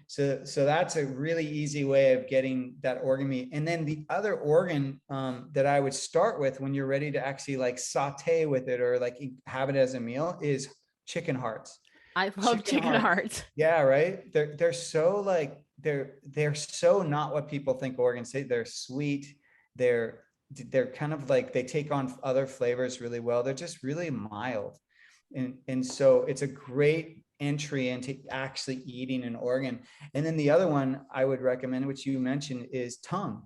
So that's a really easy way of getting that organ meat. And then the other organ that I would start with when you're ready to actually like saute with it or like have it as a meal is chicken hearts. I love chicken hearts. Yeah, right. They're so like they're so not what people think organs say. They're sweet. They're they're kind of like, they take on other flavors really well. They're just really mild. And so it's a great entry into actually eating an organ. And then the other one I would recommend, which you mentioned, is tongue.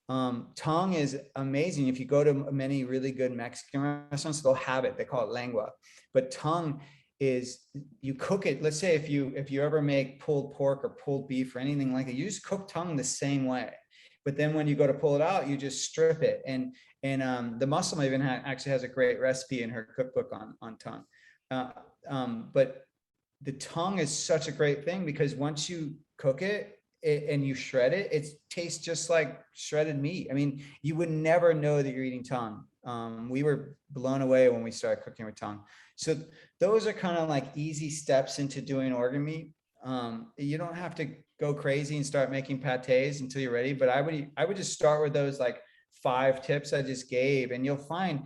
Tongue is amazing. If you go to many really good Mexican restaurants, they'll have it. They call it lengua. But tongue is, you cook it. Let's say if you ever make pulled pork or pulled beef or anything like that, you just cook tongue the same way. But then when you go to pull it out, you just strip it. And the muscle even actually has a great recipe in her cookbook on tongue. But the tongue is such a great thing, because once you cook it, and you shred it, it tastes just like shredded meat. I mean, you would never know that you're eating tongue. We were blown away when we started cooking with tongue. So those are kind of like easy steps into doing organ meat. You don't have to go crazy and start making pâtés until you're ready, but I would just start with those like 5 tips I just gave, and you'll find,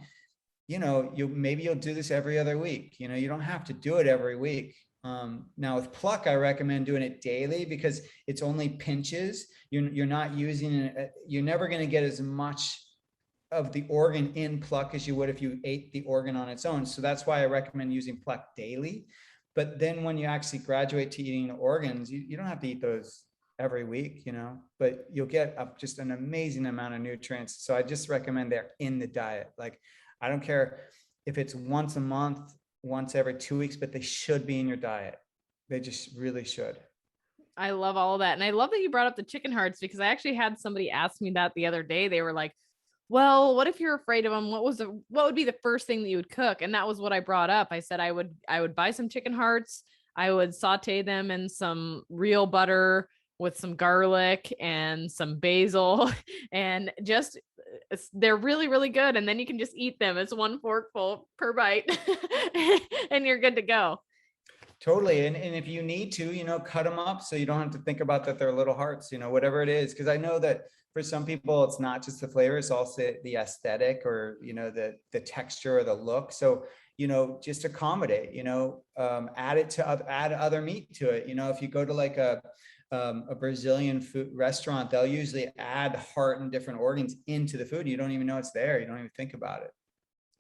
maybe you'll do this every other week. You don't have to do it every week. Now with pluck, I recommend doing it daily, because it's only pinches. You're not using it. You're never going to get as much of the organ in pluck as you would if you ate the organ on its own. So that's why I recommend using pluck daily. But then when you actually graduate to eating organs, you don't have to eat those every week, but you'll get just an amazing amount of nutrients. So I just recommend they're in the diet. Like, I don't care if it's once a month, once every 2 weeks, but they should be in your diet. They just really should. I love all of that. And I love that you brought up the chicken hearts, because I actually had somebody ask me that the other day. They were like, well, what if you're afraid of them? What would be the first thing that you would cook? And that was what I brought up. I said, I would buy some chicken hearts. I would saute them in some real butter with some garlic and some basil, and just, they're really, really good. And then you can just eat them. It's 1 forkful per bite and you're good to go. Totally. And if you need to, cut them up so you don't have to think about that they're little hearts, whatever it is. Because I know that for some people, it's not just the flavor, it's also the aesthetic, or, the texture or the look. So, just accommodate, add other meat to it. If you go to like a Brazilian food restaurant, they'll usually add heart and different organs into the food. You don't even know it's there. You don't even think about it.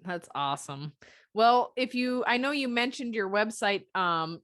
That's awesome. Well, I know you mentioned your website.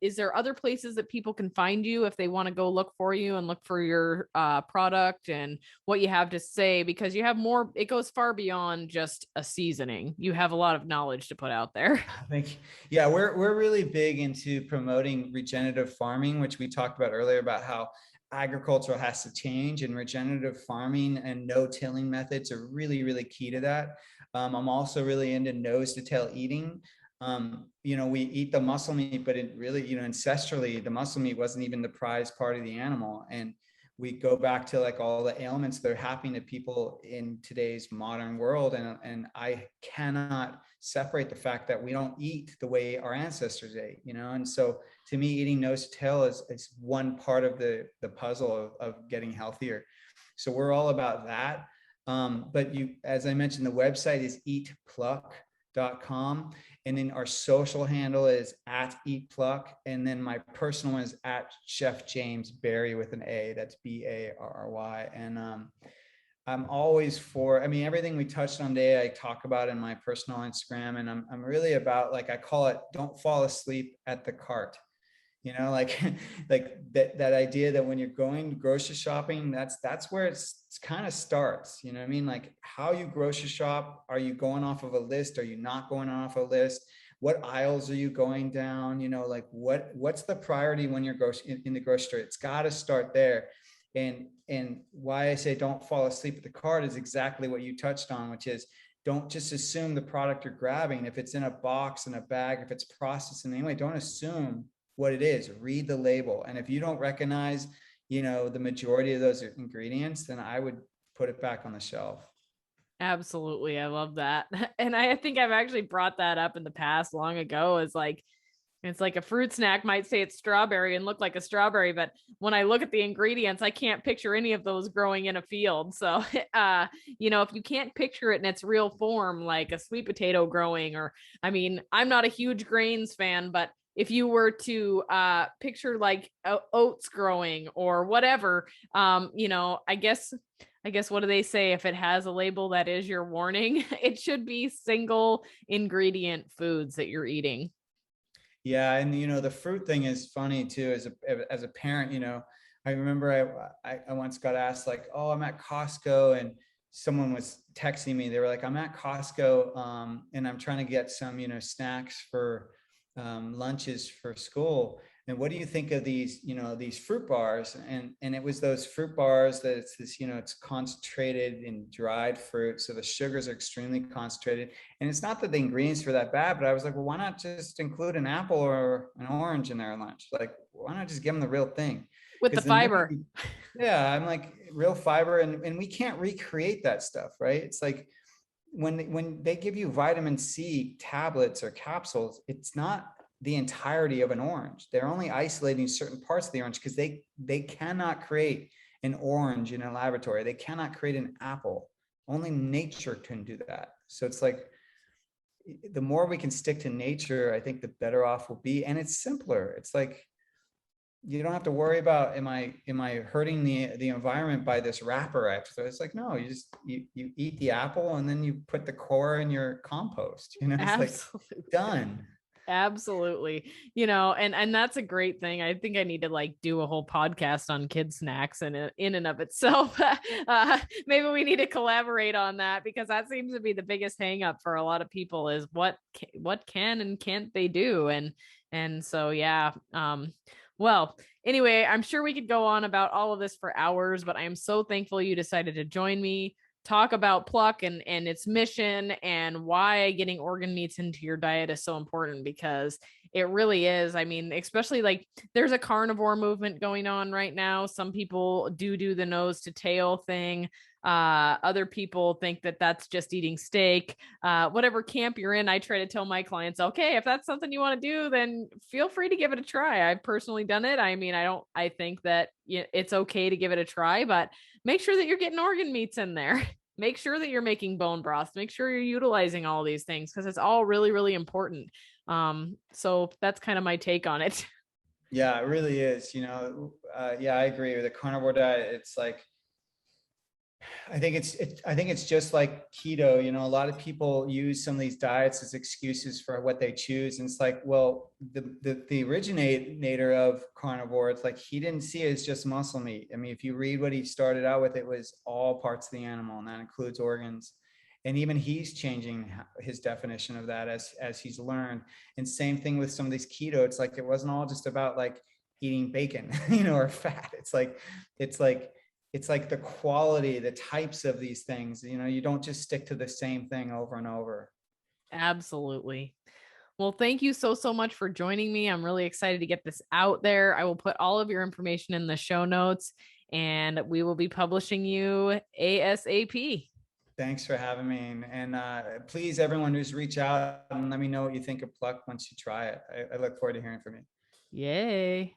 Is there other places that people can find you if they want to go look for you and look for your product and what you have to say? Because you have more, it goes far beyond just a seasoning. You have a lot of knowledge to put out there. Thank you. Yeah, we're really big into promoting regenerative farming, which we talked about earlier, about how agriculture has to change, and regenerative farming and no-tilling methods are really, really key to that. I'm also really into nose to tail eating. We eat the muscle meat, but it really, ancestrally, the muscle meat wasn't even the prized part of the animal. And we go back to like all the ailments that are happening to people in today's modern world. And I cannot separate the fact that we don't eat the way our ancestors ate, and so to me, eating nose to tail is one part of the puzzle of getting healthier. So we're all about that. But as I mentioned, the website is eatpluck.com. And then our social handle is @eatpluck. And then my personal one is @Chef James Barry with an A. That's Barry. And I'm always for, everything we touched on today, I talk about in my personal Instagram. And I'm really about, like, I call it, don't fall asleep at the cart. Like that idea that when you're going grocery shopping, that's where it's kind of starts. Like, how you grocery shop. Are you going off of a list? Are you not going off a list? What aisles are you going down? Like what's the priority when you're in the grocery store? It's got to start there. And why I say don't fall asleep at the cart is exactly what you touched on, which is, don't just assume the product you're grabbing. If it's in a box, in a bag, if it's processed in any way, don't assume what it is. Read the label. And if you don't recognize, the majority of those ingredients, then I would put it back on the shelf. Absolutely. I love that. And I think I've actually brought that up in the past long ago, it's like a fruit snack might say it's strawberry and look like a strawberry, but when I look at the ingredients, I can't picture any of those growing in a field. So, if you can't picture it in its real form, like a sweet potato growing, or, I'm not a huge grains fan, but if you were to picture like oats growing or whatever, I guess I guess, what do they say? If it has a label that is your warning, it should be single ingredient foods that you're eating. Yeah, and the fruit thing is funny too. As a parent, I remember I once got asked like, "Oh, I'm at Costco," and someone was texting me. They were like, "I'm at Costco, and I'm trying to get some, snacks for lunches for school. And what do you think of these, these fruit bars?" And it was those fruit bars that it's this, it's concentrated in dried fruit, so the sugars are extremely concentrated. And it's not that the ingredients were that bad, but I was like, well, why not just include an apple or an orange in their lunch? Like, why not just give them the real thing? With the fiber. Yeah, I'm like, real fiber, and we can't recreate that stuff, right? It's like when they give you vitamin C tablets or capsules, it's not the entirety of an orange. They're only isolating certain parts of the orange because they cannot create an orange in a laboratory. They cannot create an apple. Only nature can do that. So it's like, the more we can stick to nature, I think the better off we'll be. And it's simpler. It's like, you don't have to worry about, am I hurting the environment by this wrapper? So it's like, no, you eat the apple and then you put the core in your compost, it's Absolutely. like done. Absolutely. And that's a great thing. I think I need to like do a whole podcast on kid snacks in and of itself. Maybe we need to collaborate on that, because that seems to be the biggest hang up for a lot of people is what can and can't they do. And so, yeah. Well, anyway, I'm sure we could go on about all of this for hours, but I am so thankful you decided to join me, talk about Pluck and its mission, and why getting organ meats into your diet is so important, because it really is. I mean, especially like there's a carnivore movement going on right now. Some people do the nose to tail thing. Other people think that that's just eating steak. Whatever camp you're in, I try to tell my clients, okay, if that's something you want to do, then feel free to give it a try. I've personally done it. I mean, I think that it's okay to give it a try, but make sure that you're getting organ meats in there. Make sure that you're making bone broth. Make sure you're utilizing all these things, because it's all really, really important. So that's kind of my take on it. Yeah, it really is. Yeah, I agree with the carnivore diet. It's like, I think it's just like keto. A lot of people use some of these diets as excuses for what they choose. And it's like, well, the originator of carnivore, it's like, he didn't see it as just muscle meat. I mean, if you read what he started out with, it was all parts of the animal, and that includes organs. And even he's changing his definition of that as he's learned. And same thing with some of these keto. It's like, it wasn't all just about like eating bacon, or fat. It's like the quality, the types of these things. You don't just stick to the same thing over and over. Absolutely. Well, thank you so much for joining me. I'm really excited to get this out there. I will put all of your information in the show notes, and we will be publishing you ASAP. Thanks for having me. And please, everyone, just reach out and let me know what you think of Pluck once you try it. I look forward to hearing from you. Yay.